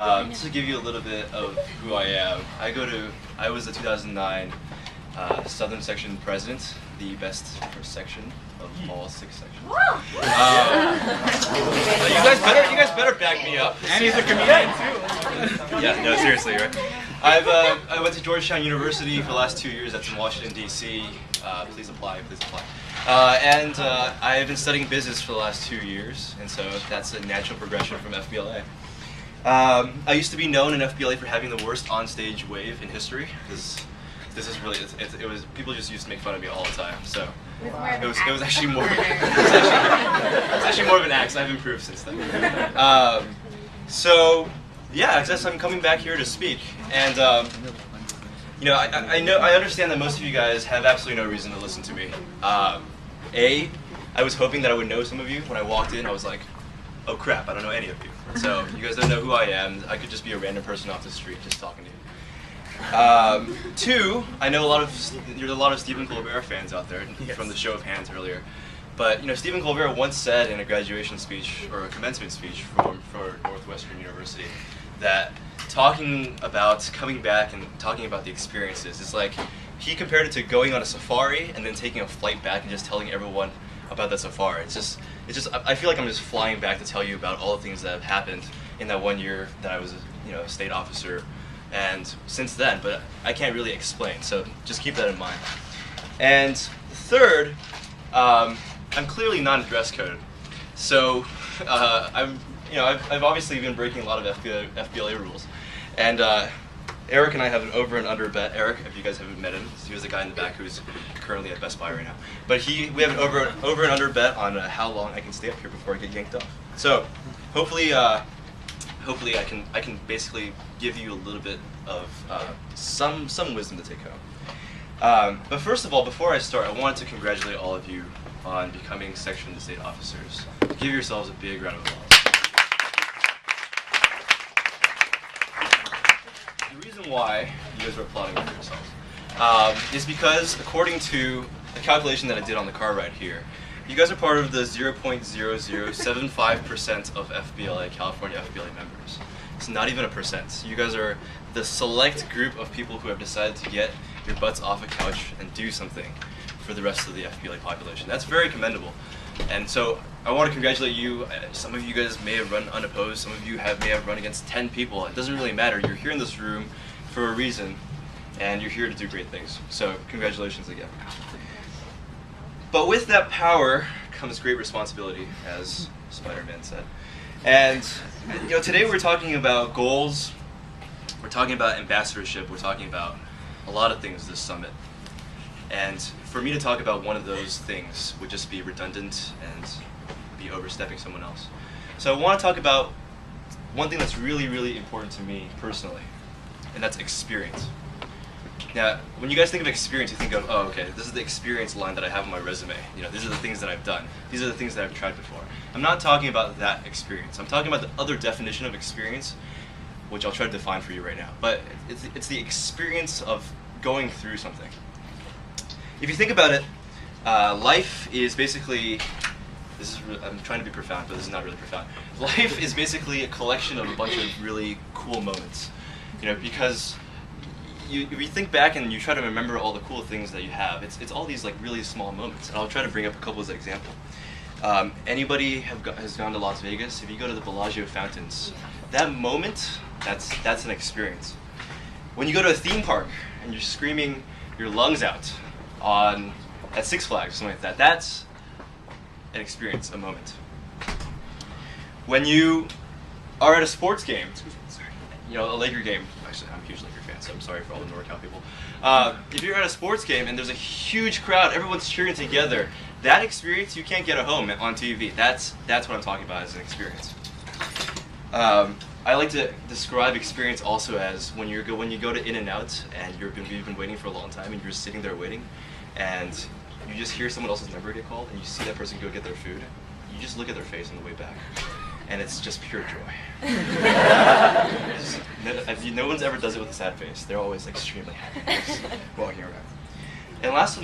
Just to give you a little bit of who I am, I was the 2009 Southern Section President, the best first section of all 6 sections. You guys better back me up. And he's a comedian too. Yeah, no, seriously, right? I went to Georgetown University for the last 2 years. That's in Washington, D.C. Please apply, please apply. And I've been studying business for the last 2 years, and so that's a natural progression from FBLA. I used to be known in FBLA for having the worst onstage wave in history, because this is really, it was, people just used to make fun of me all the time, so it was actually more, it was actually more of an act. I've improved since then. So, yeah, I guess I'm coming back here to speak, and you know, I understand that most of you guys have absolutely no reason to listen to me. I was hoping that I would know some of you. When I walked in, I was like, oh crap, I don't know any of you. So you guys don't know who I am. I could just be a random person off the street just talking to you. 2, I know there's a lot of Stephen Colbert fans out there from the show of hands earlier. But you know, Stephen Colbert once said in a graduation speech or a commencement speech for Northwestern University that talking about coming back and talking about the experiences is like, he compared it to going on a safari and then taking a flight back and just telling everyone about that safari. It's just I feel like I'm just flying back to tell you about all the things that have happened in that 1 year that I was a state officer, and since then, but I can't really explain, so just keep that in mind. And 3rd, I'm clearly not dress coded, so I've obviously been breaking a lot of FBLA rules, and Eric and I have an over and under bet. Eric, if you guys haven't met him, he was the guy in the back who's currently at Best Buy right now. But we have an over and under bet on how long I can stay up here before I get yanked off. So hopefully I can basically give you a little bit of some wisdom to take home. But first of all, before I start, I wanted to congratulate all of you on becoming Section of State officers. Give yourselves a big round of applause. The reason why you guys are applauding for yourselves is because, according to a calculation that I did on the car ride here, you guys are part of the 0.0075% of FBLA, California FBLA members. It's not even a percent. You guys are the select group of people who have decided to get your butts off a couch and do something for the rest of the FBLA population. That's very commendable. And so I want to congratulate you. Some of you guys may have run unopposed. Some of you may have run against 10 people. It doesn't really matter. You're here in this room for a reason, and you're here to do great things. So congratulations again. But with that power comes great responsibility, as Spider-Man said. And today we're talking about goals. We're talking about ambassadorship. We're talking about a lot of things this summit. And for me to talk about one of those things would just be redundant and be overstepping someone else. So I want to talk about one thing that's really, really important to me personally, and that's experience. Now, when you guys think of experience, you think of, oh, okay, this is the experience line that I have on my resume. These are the things that I've done. These are the things that I've tried before. I'm not talking about that experience. I'm talking about the other definition of experience, which I'll try to define for you right now. But it's the experience of going through something. If you think about it, life is basically, I'm trying to be profound, but this is not really profound. Life is basically a collection of a bunch of really cool moments. Because if you think back and you try to remember all the cool things that you have, it's all these like really small moments. And I'll try to bring up a couple as an example. Anybody has gone to Las Vegas? If you go to the Bellagio fountains, that moment, that's an experience. When you go to a theme park and you're screaming your lungs out at Six Flags, something like that, that's an experience, a moment. When you are at a sports game, a Laker game, actually I'm a huge Laker fan, so I'm sorry for all the NorCal people. If you're at a sports game and there's a huge crowd, everyone's cheering together, that experience you can't get at home on TV. That's what I'm talking about as an experience. I like to describe experience also as when you go to In-N-Out and you've been waiting for a long time and you're just sitting there waiting, and you just hear someone else's number get called and you see that person go get their food. You just look at their face on the way back, and it's just pure joy. No one's ever does it with a sad face. They're always extremely happy, just walking around. And last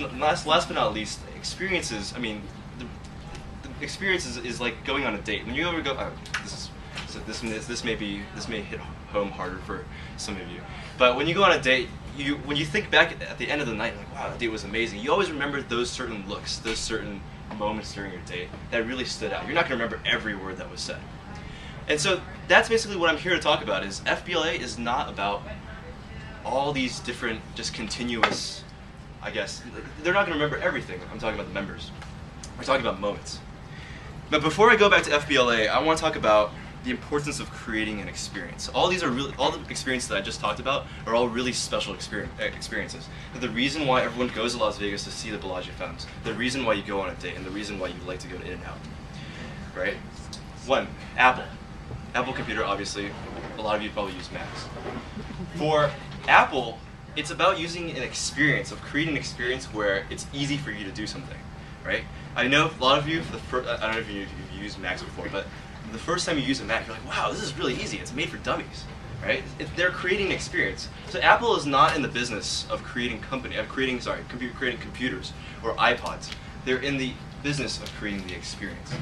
but not least, experiences. I mean, the experience is like going on a date. When you ever go, this may hit home harder for some of you. But when you go on a date, when you think back at the end of the night, like, wow, that date was amazing. You always remember those certain looks, those certain moments during your date that really stood out. You're not going to remember every word that was said. And so that's basically what I'm here to talk about. Is FBLA is not about all these different, just continuous, I guess, they're not going to remember everything. I'm talking about the members. We're talking about moments. But before I go back to FBLA, I want to talk about the importance of creating an experience. All the experiences that I just talked about are all really special experiences. But the reason why everyone goes to Las Vegas to see the Bellagio fountains, the reason why you go on a date, and the reason why you like to go to In-N-Out, right? One, Apple. Apple computer, obviously, a lot of you probably use Macs. For Apple, it's about using an experience, of creating an experience where it's easy for you to do something, right? I know a lot of you, I don't know if you've used Macs before, but the first time you use a Mac, you're like, wow, this is really easy. It's made for dummies, right? They're creating an experience. So Apple is not in the business of creating computers or iPods. They're in the business of creating the experience.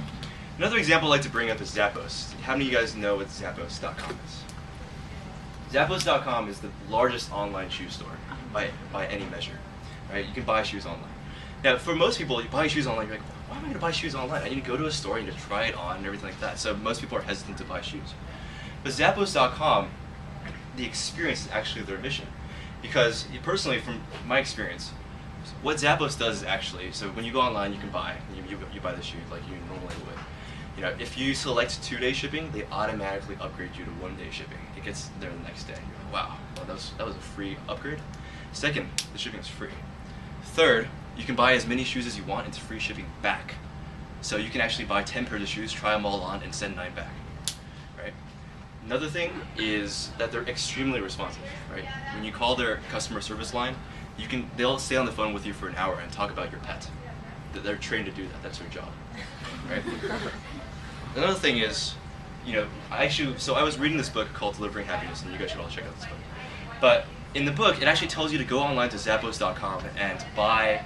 Another example I'd like to bring up is Zappos. How many of you guys know what Zappos.com is? Zappos.com is the largest online shoe store by any measure, right? You can buy shoes online. Now, for most people, you buy shoes online, you're like, why am I going to buy shoes online? I need to go to a store, I need to try it on and everything like that. So most people are hesitant to buy shoes. But Zappos.com, the experience is actually their mission. Because personally, from my experience, what Zappos does is actually, so when you go online, you can buy, you buy the shoe like you normally would. You know, if you select 2-day shipping, they automatically upgrade you to 1-day shipping. It gets there the next day. You're like, wow, well, that was a free upgrade. Second, the shipping is free. Third, you can buy as many shoes as you want, it's free shipping back. So you can actually buy 10 pairs of shoes, try them all on, and send 9 back, right? Another thing is that they're extremely responsive, right? When you call their customer service line, they'll stay on the phone with you for an hour and talk about your pet. They're trained to do that, that's their job, right? Another thing is, you know, I was reading this book called Delivering Happiness, and you guys should all check out this book. But in the book, it actually tells you to go online to Zappos.com and buy,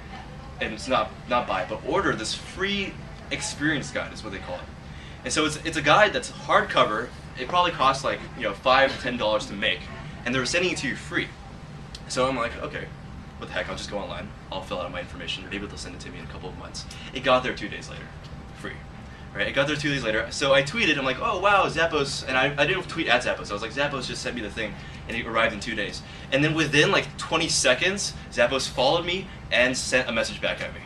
and it's not buy, but order this free experience guide is what they call it. And so it's a guide that's hardcover. It probably costs like, you know, $5 to $10 to make, and they're sending it to you free. So I'm like, okay, what the heck? I'll just go online. I'll fill out my information. Maybe they'll send it to me in a couple of months. It got there 2 days later, free. Right? It got there 2 days later. So I tweeted. I'm like, oh wow, Zappos, and I didn't tweet at Zappos. I was like, Zappos just sent me the thing, and it arrived in 2 days. And then within like 20 seconds, Zappos followed me and sent a message back at me.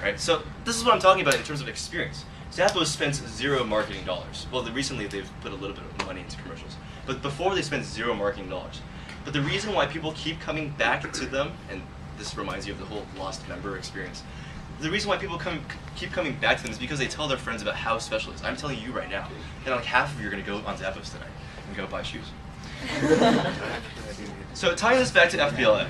Right? So this is what I'm talking about in terms of experience. Zappos spends zero marketing dollars. Well, recently they've put a little bit of money into commercials, but before they spent zero marketing dollars. But the reason why people keep coming back to them, and this reminds you of the whole lost member experience, the reason why people keep coming back to them is because they tell their friends about how special it is. I'm telling you right now, and like half of you are going to go on Zappos tonight and go buy shoes. So tying this back to FBLA.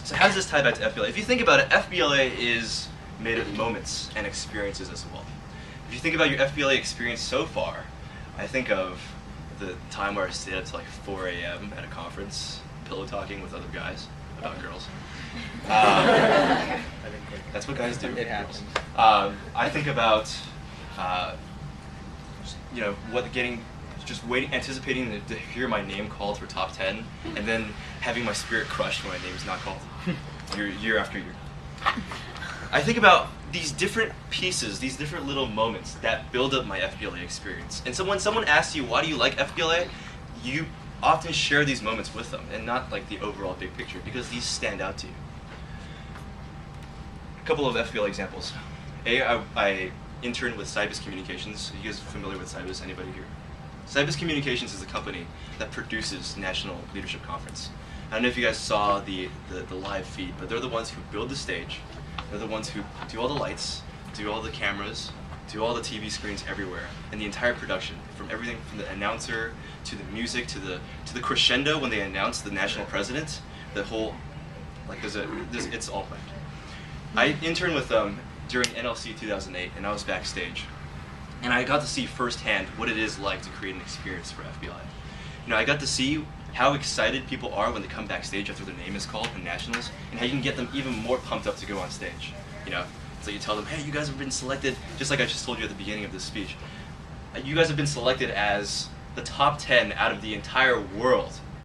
So how does this tie back to FBLA? If you think about it, FBLA is made of moments and experiences as well. If you think about your FBLA experience so far, I think of the time where I stayed up to like 4 a.m. at a conference, pillow talking with other guys about girls. That's what guys do. It happens. I think about, you know, just waiting, anticipating to hear my name called for top 10, and then having my spirit crushed when my name's not called, year after year. I think about these different pieces, these different little moments that build up my FBLA experience. And so when someone asks you, why do you like FBLA, you often share these moments with them, and not like the overall big picture, because these stand out to you. A couple of FBLA examples. I interned with Cybus Communications. Are you guys familiar with Cybus? Anybody here? Cybus Communications is a company that produces National Leadership Conference. I don't know if you guys saw the live feed, but they're the ones who build the stage. They're the ones who do all the lights, do all the cameras, do all the TV screens everywhere, and the entire production, from everything from the announcer to the music to the crescendo when they announce the national president. The whole, like, it's all planned. I interned with them during NLC 2008, and I was backstage, and I got to see firsthand what it is like to create an experience for FBLA. You know, I got to see how excited people are when they come backstage after their name is called in nationals, and how you can get them even more pumped up to go on stage. You know, so you tell them, hey, you guys have been selected, just like I just told you at the beginning of this speech. You guys have been selected as the top 10 out of the entire world